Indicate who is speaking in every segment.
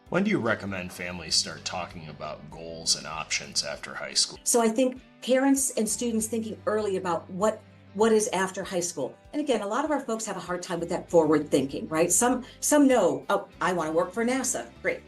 Speaker 1: When do you recommend families start talking about goals and options after high school?
Speaker 2: So I think parents and students thinking early about what is after high school. And again, a lot of our folks have a hard time with that forward thinking, right? Some know, oh, I want to work for NASA, great.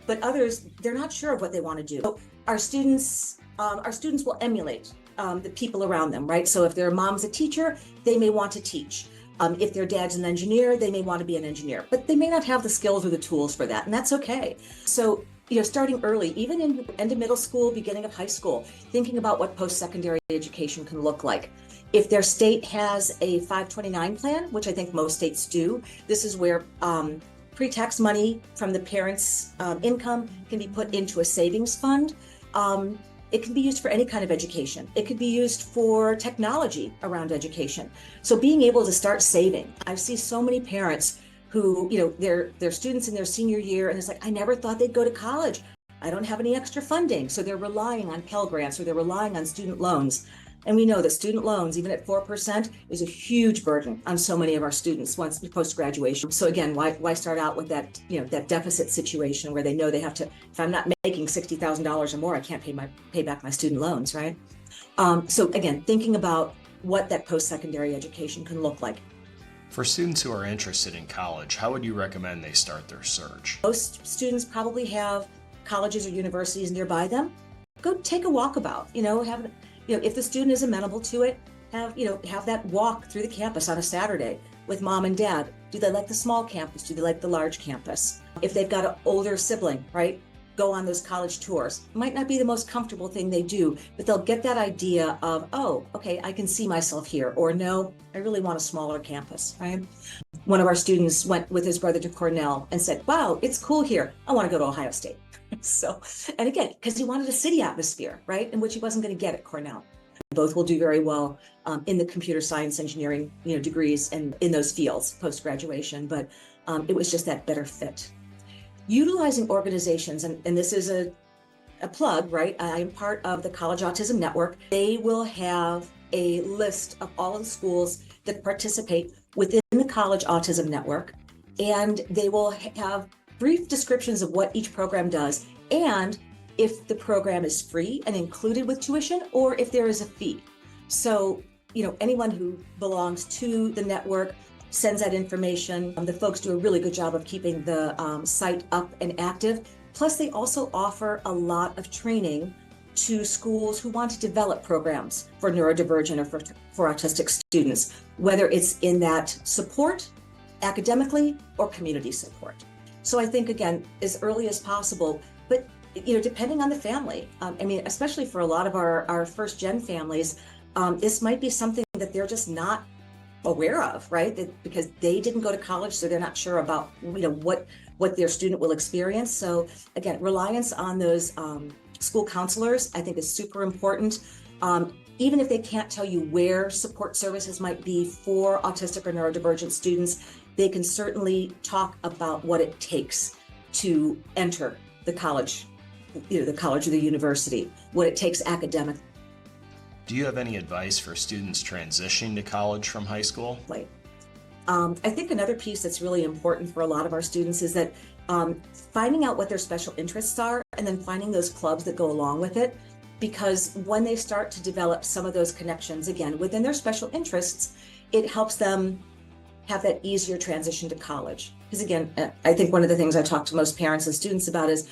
Speaker 2: But others, they're not sure of what they want to do. So our students will emulate the people around them, right? So if their mom's a teacher, they may want to teach. If their dad's an engineer, they may want to be an engineer, but they may not have the skills or the tools for that, and that's okay. So, starting early, even in end of middle school, beginning of high school, thinking about what post-secondary education can look like. If their state has a 529 plan, which I think most states do, this is where pre-tax money from the parents' income can be put into a savings fund. It can be used for any kind of education. It could be used for technology around education. So being able to start saving. I see so many parents who, they're students in their senior year, and it's like, I never thought they'd go to college. I don't have any extra funding. So they're relying on Pell Grants or they're relying on student loans. And we know that student loans, even at 4%, is a huge burden on so many of our students once post-graduation. So again, why start out with that, that deficit situation where they know they have to, if I'm not making $60,000 or more, I can't pay back my student loans, right? So again, thinking about what that post-secondary education can look like.
Speaker 1: For students who are interested in college, how would you recommend they start their search?
Speaker 2: Most students probably have colleges or universities nearby them. Go take a walkabout, if the student is amenable to it, have that walk through the campus on a Saturday with mom and dad. Do they like the small campus? Do they like the large campus? If they've got an older sibling, right? Go on those college tours. Might not be the most comfortable thing they do, but they'll get that idea of, oh, okay, I can see myself here, or no, I really want a smaller campus, right? One of our students went with his brother to Cornell and said, wow, it's cool here. I want to go to Ohio State. So, and again, because he wanted a city atmosphere, right? In which he wasn't going to get at Cornell. Both will do very well in the computer science engineering, degrees and in those fields post-graduation, but it was just that better fit. Utilizing organizations, and this is a plug, right? I am part of the College Autism Network. They will have a list of all of the schools that participate within the College Autism Network, and they will have brief descriptions of what each program does, and if the program is free and included with tuition, or if there is a fee. So, anyone who belongs to the network sends that information. The folks do a really good job of keeping the site up and active. Plus, they also offer a lot of training to schools who want to develop programs for neurodivergent or for autistic students, whether it's in that support, academically, or community support. So I think, again, as early as possible, but depending on the family, especially for a lot of our first-gen families, this might be something that they're just not aware of, right? Because they didn't go to college, so they're not sure about, what their student will experience. So again, reliance on those school counselors, I think, is super important. Even if they can't tell you where support services might be for autistic or neurodivergent students, they can certainly talk about what it takes to enter the college, the college or the university, what it takes academically.
Speaker 1: Do you have any advice for students transitioning to college from high school?
Speaker 2: I think another piece that's really important for a lot of our students is that finding out what their special interests are and then finding those clubs that go along with it. Because when they start to develop some of those connections, again, within their special interests, it helps them have that easier transition to college. Because again, I think one of the things I talk to most parents and students about is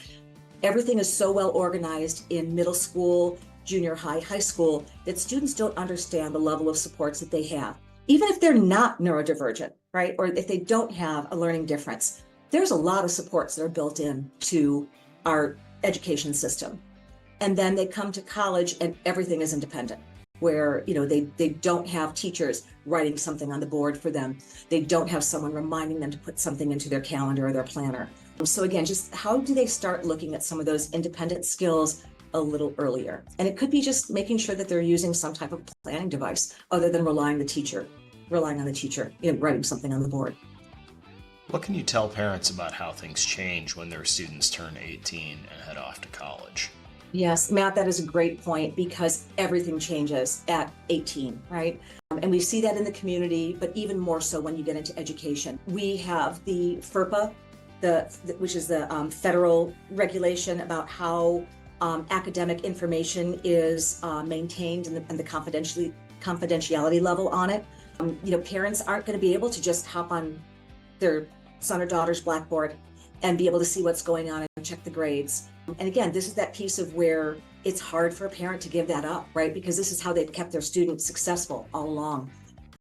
Speaker 2: everything is so well organized in middle school, junior high, high school, that students don't understand the level of supports that they have. Even if they're not neurodivergent, right? Or if they don't have a learning difference, there's a lot of supports that are built in to our education system. And then they come to college and everything is independent, where they don't have teachers writing something on the board for them. They don't have someone reminding them to put something into their calendar or their planner. So again, just how do they start looking at some of those independent skills a little earlier? And it could be just making sure that they're using some type of planning device other than relying on the teacher, writing something on the board.
Speaker 1: What can you tell parents about how things change when their students turn 18 and head off to college?
Speaker 2: Yes, Matt, that is a great point, because everything changes at 18, right? And we see that in the community, but even more so when you get into education. We have the FERPA which is the federal regulation about how academic information is maintained and the confidentiality level on it. Parents aren't going to be able to just hop on their son or daughter's Blackboard and be able to see what's going on and check the grades. And again, this is that piece of where it's hard for a parent to give that up, right? Because this is how they've kept their students successful all along.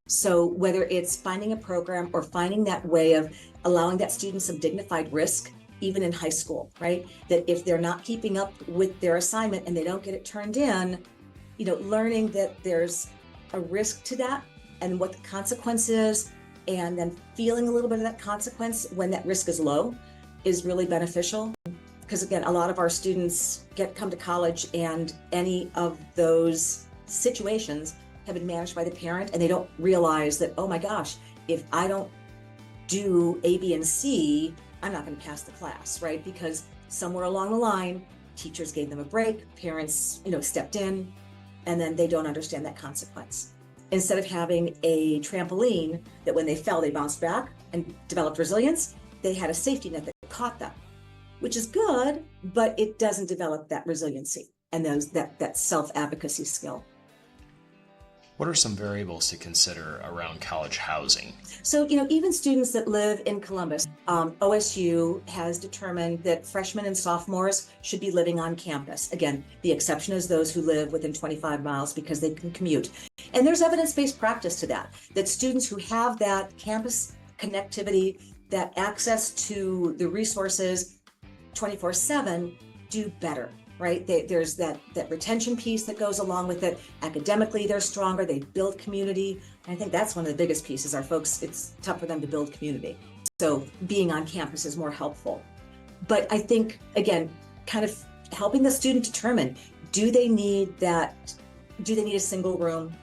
Speaker 2: So whether it's finding a program or finding that way of allowing that student some dignified risk, even in high school, right? That if they're not keeping up with their assignment and they don't get it turned in, learning that there's a risk to that and what the consequence is, and then feeling a little bit of that consequence when that risk is low is really beneficial. Because again, a lot of our students come to college and any of those situations have been managed by the parent, and they don't realize that, oh my gosh, if I don't do A, B, and C, I'm not going to pass the class, right? Because somewhere along the line, teachers gave them a break, parents, stepped in, and then they don't understand that consequence. Instead of having a trampoline that when they fell, they bounced back and developed resilience, they had a safety net that caught them, which is good, but it doesn't develop that resiliency and that self-advocacy skill.
Speaker 1: What are some variables to consider around college housing?
Speaker 2: So, even students that live in Columbus, OSU has determined that freshmen and sophomores should be living on campus. Again, the exception is those who live within 25 miles because they can commute. And there's evidence-based practice to that students who have that campus connectivity, that access to the resources 24/7 do better. Right? There's that retention piece that goes along with it. Academically, they're stronger. They build community. And I think that's one of the biggest pieces. Our folks, it's tough for them to build community. So being on campus is more helpful. But I think, again, kind of helping the student determine, do they need a single room?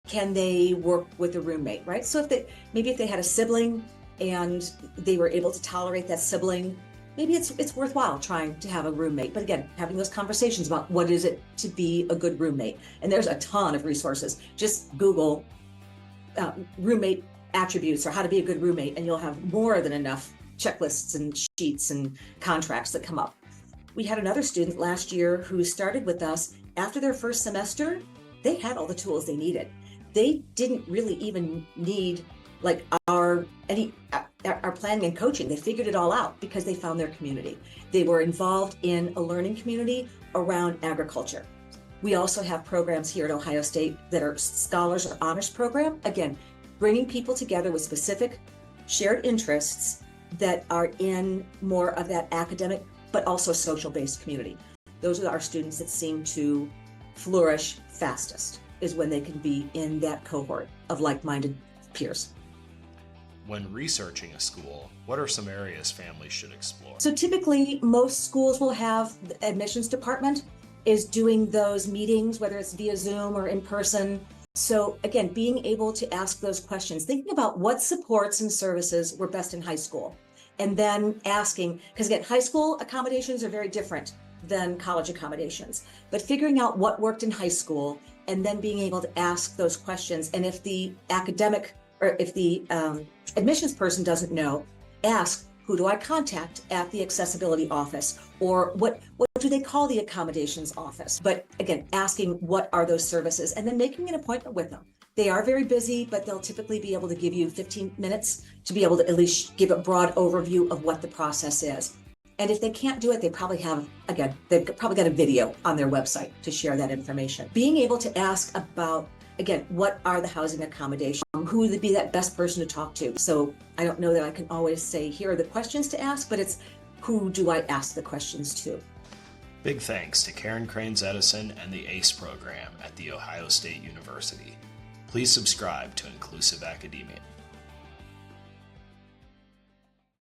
Speaker 2: Can they work with a roommate, right? So if they had a sibling and they were able to tolerate that sibling, maybe it's worthwhile trying to have a roommate. But again, having those conversations about what is it to be a good roommate. And there's a ton of resources. Just Google roommate attributes or how to be a good roommate, and you'll have more than enough checklists and sheets and contracts that come up. We had another student last year who started with us. After their first semester, they had all the tools they needed. They didn't really even need our planning and coaching. They figured it all out because they found their community. They were involved in a learning community around agriculture. We also have programs here at Ohio State that are scholars or honors program. Again, bringing people together with specific shared interests that are in more of that academic, but also social-based community. Those are our students that seem to flourish fastest, is when they can be in that cohort of like-minded peers.
Speaker 1: When researching a school, what are some areas families should explore?
Speaker 2: So typically, most schools will have the admissions department is doing those meetings, whether it's via Zoom or in person. So again, being able to ask those questions, thinking about what supports and services were best in high school, and then asking, because again, high school accommodations are very different than college accommodations, but figuring out what worked in high school and then being able to ask those questions. And if the academic or if the admissions person doesn't know, ask, who do I contact at the accessibility office? Or what do they call the accommodations office? But again, asking what are those services and then making an appointment with them. They are very busy, but they'll typically be able to give you 15 minutes to be able to at least give a broad overview of what the process is. And if they can't do it, they've probably got a video on their website to share that information. Being able to ask about, again, what are the housing accommodations? Who would be that best person to talk to? So I don't know that I can always say, here are the questions to ask, but it's who do I ask the questions to?
Speaker 1: Big thanks to Karen Krainz-Edison and the ACE program at The Ohio State University. Please subscribe to Inclusive Academia.